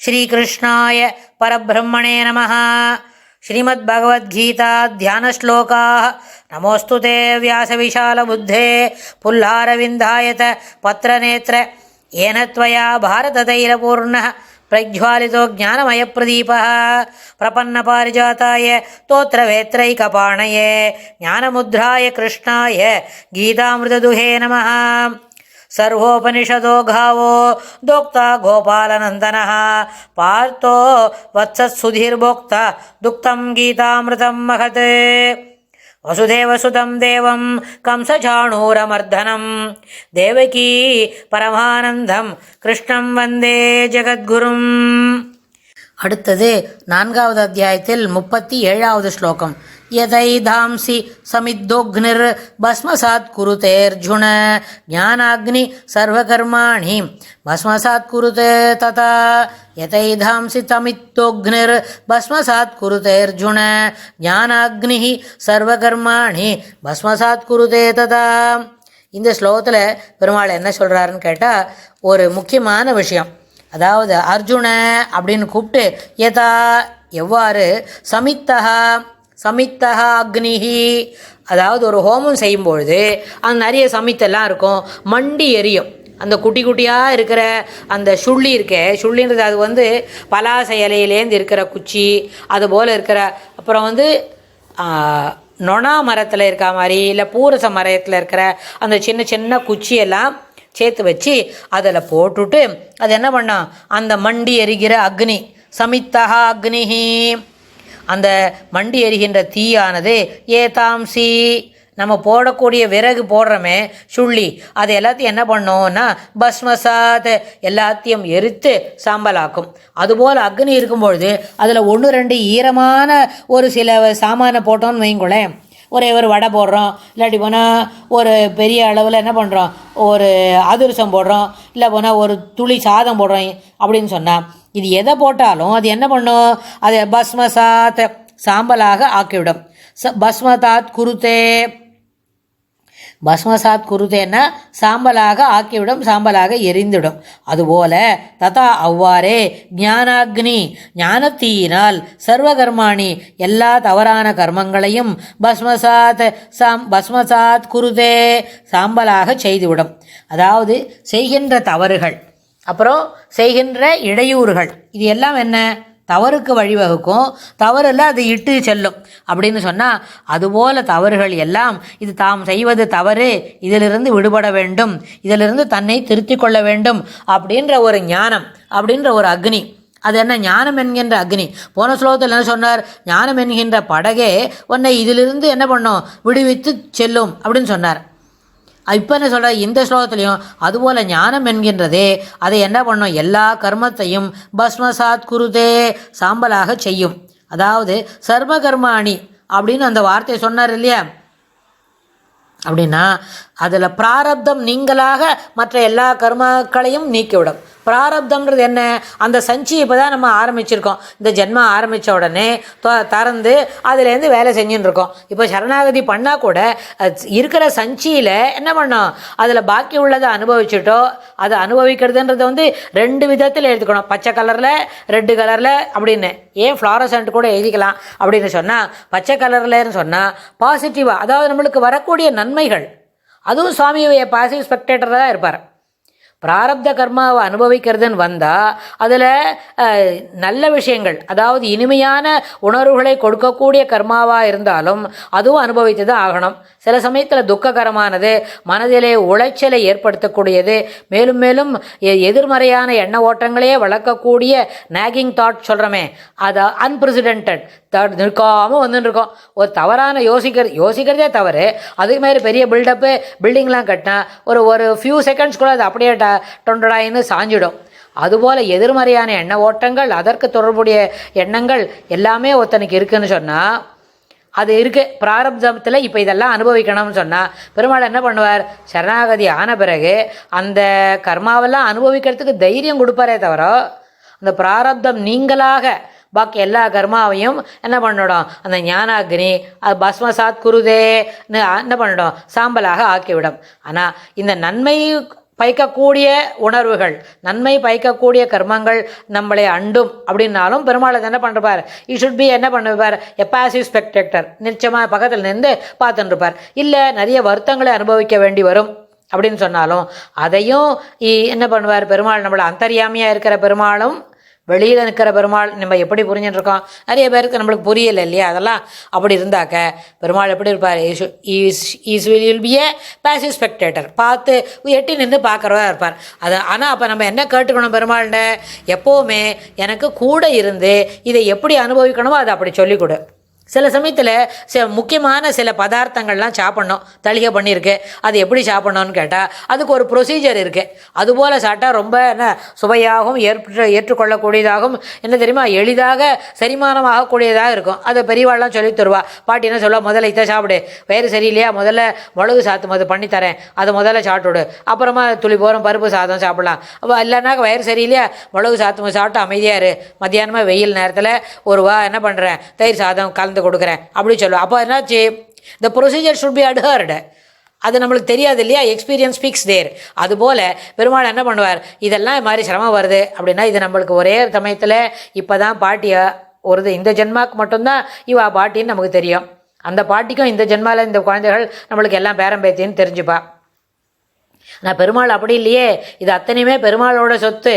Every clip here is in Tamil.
ஸ்ரீகிருஷ்ணாய பரபிரம்மணே நமः. ஸ்ரீமத்பகவத்கீதா தியானஸ்லோகாः. நமோஸ்து தே வியாசவிசாலபுத்தே புல்லாரவிந்தாயத பத்ரநேத்ர ஏன த்வயா பாரததைலபூர்ணः பிரஜ்வாலிதோ ஞானமயப்பிரதீபः பிரபன்னபாரிஜாதாய தோத்ரவேத்ரைகபாணயே ஞானமுத்ராய கிருஷ்ணாய கீதாமிருததுஹே நமः. सर्वोपनिषदो गावो दोक्ता गोपालनन्दनः पार्थो वत्सत्सुधीर्भोक्ता दुक्तं गीतामृतं महत्. वसुदेवसुतं देवं कंसचाणूरमर्दनं देवकी परमानन्दं कृष्णं वन्दे जगद्गुरुम्. அடுத்தது 4வது அத்தியாயத்தில் 37வது ஸ்லோகம். யதைதாம்சி சமித்தோக்னிர் பஸ்மசாத் குருதேர்ஜுன ஞானாக்னி சர்வகர்மாணி பஸ்மசாத் குருதே ததா. யதைதாம்சி சமித்தோக்னிர் பஸ்மசாத் குருதேர்ஜுன ஞானாக்னி சர்வகர்மாணி பஸ்மசாத் குருதே ததா. இந்த ஸ்லோகத்தில் பெருமாள் என்ன சொல்கிறாருன்னு கேட்டால் ஒரு முக்கியமான விஷயம். அதாவது அர்ஜுன அப்படின்னு கூப்பிட்டு யதா எவ்வாறு சமித்தஹா அக்னிஹி, அதாவது ஒரு ஹோமம் செய்யும்பொழுது அந்த நிறைய சமித்தெல்லாம் இருக்கும், மண்டி எரியும். அந்த குட்டி குட்டியாக இருக்கிற அந்த சுள்ளி சுள்ளின்றது அது பலாச இலையிலேருந்து இருக்கிற குச்சி அதுபோல் இருக்கிற, அப்புறம் நொணா மரத்தில் இருக்க மாதிரி இல்லை பூரச மரத்தில் இருக்கிற அந்த சின்ன சின்ன குச்சியெல்லாம் சேர்த்து வச்சு அதில் போட்டுட்டு அது என்ன பண்ணால் அந்த மண்டி எரிகிற அக்னி சமித்தஹா அக்னிஹி, அந்த மண்டி எரிகின்ற தீயானது ஏதாம்சி நம்ம போடக்கூடிய விறகு போடுறோமே சுள்ளி, அது எல்லாத்தையும் என்ன பண்ணோன்னா பஸ்மசாத் எல்லாத்தையும் எரித்து சாம்பலாக்கும். அதுபோல் அக்னி இருக்கும்பொழுது அதில் 1-2 ஈரமான ஒரு சில சாமானை போட்டோன்னு வைங்களேன், ஒரு வடை போடுறோம், இல்லாட்டி போனால் ஒரு பெரிய அளவில் என்ன பண்ணுறோம் ஒரு அதிரசம் போடுறோம், இல்லை போனால் ஒரு துளி சாதம் போடுறோம் அப்படின்னு சொன்னால் இது எதை போட்டாலும் அது என்ன பண்ணும், அதை பஸ்மசாத் சாம்பலாக ஆக்கிவிடும். பஸ்மசாத் குருதேன்னா சாம்பலாக ஆக்கிவிடும், சாம்பலாக எரிந்துவிடும். அதுபோல ததா அவ்வாறே ஞானாக்னி ஞானத்தீயினால் சர்வகர்மாணி எல்லா தவறான கர்மங்களையும் பஸ்மசாத் குருதே சாம்பலாக செய்துவிடும். அதாவது செய்கின்ற தவறுகள், அப்புறம் செய்கின்ற இடையூறுகள், இது எல்லாம் என்ன தவறுக்கு வழிவகுக்கும், தவறில் அது இட்டு செல்லும் அப்படின்னு சொன்னால் அதுபோல் தவறுகள் எல்லாம் இது தாம் செய்வது தவறு, இதிலிருந்து விடுபட வேண்டும், இதிலிருந்து தன்னை திருத்திக் கொள்ள வேண்டும் அப்படின்ற ஒரு ஞானம், அப்படின்ற ஒரு அக்னி. அது என்ன ஞானம் என்கின்ற அக்னி. போன ஸ்லோகத்தில் என்ன சொன்னார், ஞானம் என்கின்ற படகே உன்னை இதிலிருந்து என்ன பண்ணும் விடுவித்து செல்லும் அப்படின்னு சொன்னார். இப்போ என்ன சொல்கிற இந்த ஸ்லோகத்துலையும் அதுபோல் ஞானம் என்கின்றதே அதை என்ன பண்ணும், எல்லா கர்மத்தையும் பஸ்மசாத் குருதே சாம்பலாக செய்யும். அதாவது சர்வகர்மாணி அப்படின்னு அந்த வார்த்தையை சொன்னார் இல்லையா, அப்படின்னா அதில் பிராரப்தம் நீங்களாக மற்ற எல்லா கர்மாக்களையும் நீக்கிவிடும். பிராரப்தம்ன்றது என்ன, அந்த சஞ்சி இப்போ தான் நம்ம ஆரம்பிச்சிருக்கோம், இந்த ஜென்மம் ஆரம்பித்த உடனே திறந்து அதுலேருந்து வேலை செஞ்சுன்னு இருக்கோம். இப்போ சரணாகதி பண்ணால் கூட இருக்கிற சஞ்சியில் என்ன பண்ணோம், அதில் பாக்கி உள்ளதை அனுபவிச்சுட்டோ, அதை அனுபவிக்கிறதுன்றது 2 விதத்தில் எடுத்துக்கணும், பச்சை கலரில் ரெட்டு கலரில் அப்படின்னு. ஏன் ஃப்ளாரசன்ட் கூட எழுதிக்கலாம் அப்படின்னு சொன்னால், பச்சை கலர்லன்னு சொன்னால் பாசிட்டிவாக, அதாவது நம்மளுக்கு வரக்கூடிய நன்மைகள், அதுவும் சுவாமியை பாசிட்டிவ் ஸ்பெக்டேட்டர் தான் இருப்பார். பிராரப்த கர்மாவை அனுபவிக்கிறதுன்னு வந்தால் அதில் நல்ல விஷயங்கள், அதாவது இனிமையான உணர்வுகளை கொடுக்கக்கூடிய கர்மாவாக இருந்தாலும் அதுவும் அனுபவித்து தான் ஆகணும். சில சமயத்தில் துக்ககரமானது, மனதிலே உளைச்சலை ஏற்படுத்தக்கூடியது, மேலும் மேலும் எதிர்மறையான எண்ண ஓட்டங்களையே வளர்க்கக்கூடிய நாகிங் தாட் சொல்கிறோமே, அது அன்பிரசிடென்டட் தாட் நிற்காமல் வந்துட்டுருக்கோம். ஒரு தவறான யோசிக்கிறதே தவறு, அதுக்கு மாதிரி பெரிய பில்டிங்லாம் கட்டினா ஒரு ஃபியூ செகண்ட்ஸ் கூட அது அப்படியே டொண்டடாயின்னு சாஞ்சிடும். அதுபோல் எதிர்மறையான எண்ண ஓட்டங்கள், அதற்கு தொடர்புடைய எண்ணங்கள் எல்லாமே ஒருத்தனுக்கு இருக்குதுன்னு சொன்னால் அது இருக்குது பிராரப்தத்தில். இப்போ இதெல்லாம் அனுபவிக்கணும்னு சொன்னால் பெருமாள் என்ன பண்ணுவார், சரணாகதி ஆன பிறகு அந்த கர்மாவெல்லாம் அனுபவிக்கிறதுக்கு தைரியம் கொடுப்பாரே தவிர, அந்த பிராரப்தம் நீங்களாக பாக்கி எல்லா கர்மாவையும் என்ன பண்ணிடும், அந்த ஞானாக்னி அது பஸ்மசாத் குருதேன்னு என்ன பண்ணிடும், சாம்பலாக ஆக்கிவிடும். ஆனால் இந்த நன்மை பயக்கக்கூடிய உணர்வுகள், நன்மை பயக்கக்கூடிய கர்மங்கள் நம்மளை அண்டும் அப்படின்னாலும் பெருமாள் அதை என்ன பண்ணுறார், ஈ ஷுட் பி என்ன பண்ணுவார், எ பாசிவ் ஸ்பெக்டேட்டர், நிச்சயமாக பக்கத்தில் நின்று பார்த்துட்டுருப்பார். இல்லை நிறைய வருத்தங்களை அனுபவிக்க வேண்டி வரும் அப்படின்னு சொன்னாலும் அதையும் என்ன பண்ணுவார் பெருமாள், நம்மளை அந்தர்யாமியாக இருக்கிற பெருமாளும் வெளியில் நிற்கிற பெருமாள் நம்ம எப்படி புரிஞ்சுட்டு இருக்கோம், நிறைய பேருக்கு நம்மளுக்கு புரியலை இல்லையா. அதெல்லாம் அப்படி இருந்தாக்க பெருமாள் எப்படி இருப்பார், will B A passive spectator, பார்த்து எட்டி நின்று பார்க்குறவா இருப்பார். அது ஆனால் அப்போ நம்ம என்ன கேட்டுக்கணும் பெருமாள்கிட்ட, எப்போவுமே எனக்கு கூட இருந்து இதை எப்படி அனுபவிக்கணுமோ அதை அப்படி சொல்லிக் கொடு. சில சமயத்தில் முக்கியமான சில பதார்த்தங்கள்லாம் சாப்பிட்ணும், தளிகை பண்ணியிருக்கு, அது எப்படி சாப்பிட்ணுன்னு கேட்டால் அதுக்கு ஒரு ப்ரொசீஜர் இருக்குது. அதுபோல் சாப்பிட்டா ரொம்ப என்ன சுவையாகவும் ஏற்றுக்கொள்ளக்கூடியதாகவும் என்ன தெரியுமா, எளிதாக செரிமானம் ஆகக்கூடியதாக இருக்கும். அதை பெரியவாள்லாம் சொல்லி தருவா. பாட்டி என்ன சொல்லுவா, முதல்ல இதை சாப்பிடு, வயிறு சரியில்லையா முதல்ல மிளகு சாத்து அது பண்ணித்தரேன், அதை முதல்ல சாப்பிட்டுவிடு, அப்புறமா துளி போகிறோம் பருப்பு சாதம் சாப்பிடலாம். அப்போ இல்லைனாக்க வயிறு சரியில்லையா மிளகு சாத்து சாப்பிட்டு அமைதியாக இரு, மத்தியானமாக வெயில் நேரத்தில் என்ன பண்ணுறேன் தயிர் சாதம் கலந்து கொடுக்குறேன் அப்படி சொல்லுவோம். அப்போ என்னாச்சு, த ப்ரொசீஜர் ஷுட் பி அட்ஹர்டு. அது நம்மளுக்கு தெரியாது இல்லையா, எக்ஸ்பீரியன்ஸ் ஸ்பீக்ஸ் தேர். அதுபோல் பெருமாள் என்ன பண்ணுவார், இதெல்லாம் இது மாதிரி சிரமம் வருது அப்படின்னா இது நம்மளுக்கு ஒரே சமயத்தில் இப்போ தான் பாட்டியை வருது, இந்த ஜென்மாவுக்கு மட்டும்தான் இவா பாட்டின்னு நமக்கு தெரியும், அந்த பாட்டிக்கும் இந்த ஜென்மாவில் இந்த குழந்தைகள் நம்மளுக்கு எல்லாம் பேரம்பேத்தின்னு தெரிஞ்சுப்பா. ஆனால் பெருமாள் அப்படி இல்லையே, இது அத்தனையுமே பெருமாளோட சொத்து.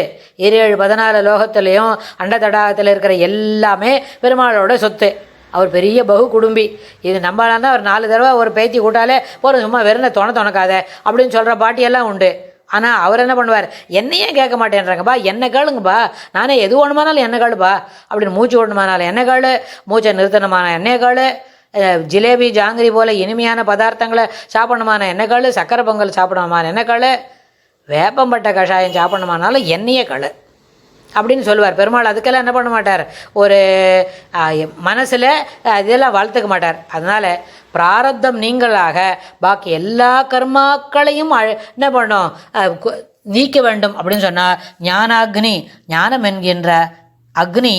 7-14 லோகத்துலேயும் அண்ட தடாகத்தில் இருக்கிற எல்லாமே பெருமாளோட சொத்து. அவர் பெரிய பகு குடும்பி. இது நம்மளாம் தான் ஒரு 4 தடவை ஒரு பேத்தி கூட்டாலே போகிற சும்மா வெறும் தொணக்காத அப்படின்னு சொல்கிற பாட்டியெல்லாம் உண்டு. ஆனால் அவர் என்ன பண்ணுவார், என்னையே கேட்க மாட்டேன்றாங்கப்பா, என்ன கேளுங்கப்பா, நானே எது ஒன்றுமானாலும் என்ன கேளுப்பா அப்படின்னு, மூச்சு ஓடணுமானாலும் என்ன கேளு, மூச்சை நிறுத்தணுமான என்ன கேளு, ஜிலேபி ஜாங்கிரி போல் இனிமையான பதார்த்தங்களை சாப்பிடணுமான என்ன கேளு, சக்கரை பொங்கல் சாப்பிடணுமான என்ன கேளு, வேப்பம்பட்டை கஷாயம் சாப்பிடணுமானாலும் என்னையே கேளு அப்படின்னு சொல்லுவார் பெருமாள். அதுக்கெல்லாம் என்ன பண்ண மாட்டார், ஒரு மனசில் இதெல்லாம் வளர்த்துக்க மாட்டார். அதனால் பிராரப்தம் நீங்களாக பாக்கி எல்லா கர்மாக்களையும் என்ன பண்ணோம் நீக்க வேண்டும் அப்படின்னு சொன்னால் ஞானாக்னி, ஞானம் என்கின்ற அக்னி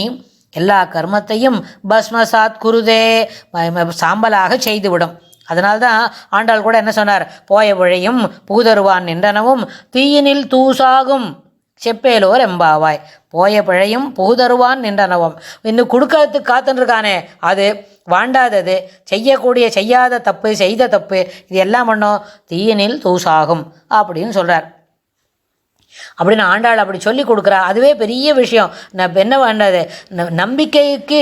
எல்லா கர்மத்தையும் பஸ்மசாத் குருதே, சாம்பலாக செய்துவிடும். அதனால்தான் ஆண்டாள் கூட என்ன சொன்னார், போய வழியும் புகுதருவான் நின்றனவும் தீயினில் தூசாகும் செப்பேலோர் எம்பாவாய். போய பிழையும் புகுதருவான் நின்றனவும், இன்னும் கொடுக்கறதுக்கு காத்துருக்கானே அது வாண்டாதது, செய்யாத தப்பு செய்த தப்பு இது எல்லாம் பண்ணோம் தீயினில் தூசாகும் அப்படின்னு சொல்கிறார். அப்படின்னு ஆண்டாள் அப்படி சொல்லி கொடுக்குறா. அதுவே பெரிய விஷயம். என்ன வேண்டாது, நம்பிக்கைக்கு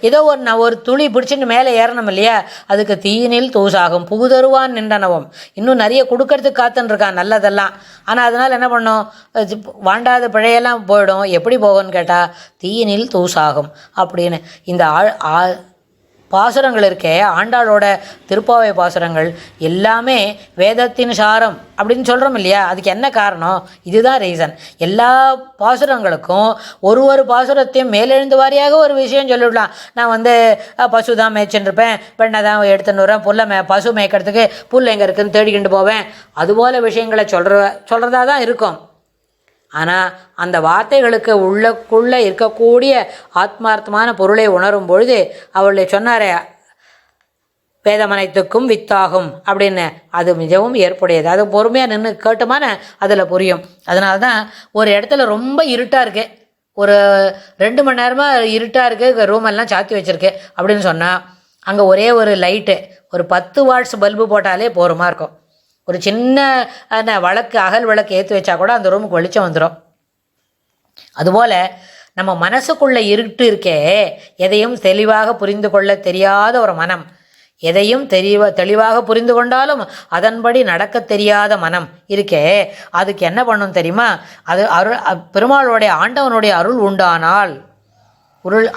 ஏதோ ஒரு துளி பிடிச்சிட்டு மேலே ஏறணும் இல்லையா, அதுக்கு தீயினில் தூசாகும் புகுதருவான் நின்றனவும், இன்னும் நிறைய கொடுக்கறதுக்கு காத்துருக்கான் நல்லதெல்லாம். ஆனால் அதனால் என்ன பண்ணோம், வாண்டாத பிழையெல்லாம் போயிடும். எப்படி போகும்னு கேட்டால் தீயினில் தூசாகும் அப்படின்னு. இந்த பாசுரங்கள் இருக்கே, ஆண்டாளோட திருப்பாவை பாசுரங்கள் எல்லாமே வேதத்தின் சாரம் அப்படின்னு சொல்கிறோம் இல்லையா, அதுக்கு என்ன காரணம், இதுதான் ரீசன். எல்லா பாசுரங்களுக்கும் ஒரு பாசுரத்தையும் மேலெழுந்து வாரியாக ஒரு விஷயம் சொல்லிவிடலாம். நான் பசு தான் மேய்ச்சின்ருப்பேன், பெண்ணை தான் எடுத்துன்னு வரேன், பசு மேய்க்கிறதுக்கு புல் எங்கே இருக்குதுன்னு தேடிக்கிட்டு போவேன், அதுபோல் விஷயங்களை சொல்கிறதா தான் இருக்கும். ஆனால் அந்த வார்த்தைகளுக்கு உள்ளக்குள்ளே இருக்கக்கூடிய ஆத்மார்த்தமான பொருளை உணரும் பொழுது அவளை சொன்னாரே வேதமனைத்துக்கும் வித்தாகும் அப்படின்னு, அது மிகவும் ஏற்புடையது. அது பொறுமையாக நின்று கேட்டுமான அதில் புரியும். அதனால தான் ஒரு இடத்துல ரொம்ப இருட்டாக இருக்குது, ஒரு 2 மணி நேரமாக இருட்டாக இருக்குது, ரூமெல்லாம் சாத்தி வச்சுருக்கு அப்படின்னு சொன்னால் அங்கே ஒரே ஒரு லைட்டு, ஒரு 10 வாட்ஸ் பல்பு போட்டாலே போருமா இருக்கும். ஒரு சின்ன அகல் விளக்கு ஏற்றி வச்சா கூட அந்த ரூமுக்கு வெளிச்சம் வந்துடும். அதுபோல் நம்ம மனசுக்குள்ளே இருட்டு இருக்கே, எதையும் தெளிவாக புரிந்து கொள்ள தெரியாத ஒரு மனம், எதையும் தெளிவாக புரிந்து கொண்டாலும் அதன்படி நடக்க தெரியாத மனம் இருக்கே, அதுக்கு என்ன பண்ணும் தெரியுமா, அது பெருமாளுடைய ஆண்டவனுடைய அருள் உண்டானால்,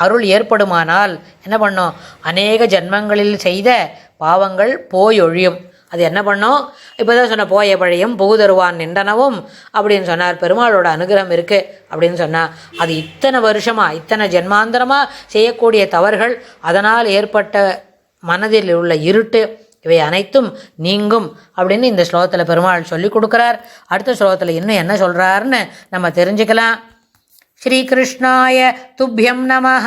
அருள் ஏற்படுமானால் என்ன பண்ணும், அநேக ஜன்மங்களில் செய்த பாவங்கள் போய் ஒழியும். அது என்ன பண்ணோம், இப்போ தான் சொன்ன போய பழையும் புகுதருவான் நின்றனவும் அப்படின்னு சொன்னார். பெருமாளோட அனுகிரகம் இருக்குது அப்படின்னு சொன்னால் அது இத்தனை வருஷமாக இத்தனை ஜென்மாந்தரமாக செய்யக்கூடிய தவறுகள், அதனால் ஏற்பட்ட மனதில் உள்ள இருட்டு, இவை அனைத்தும் நீங்கும் அப்படின்னு இந்த ஸ்லோகத்தில் பெருமாள் சொல்லி கொடுக்குறார். அடுத்த ஸ்லோகத்தில் இன்னும் என்ன சொல்கிறாருன்னு நம்ம தெரிஞ்சுக்கலாம். ஸ்ரீகிருஷ்ணாய துப்யம் நமஹ.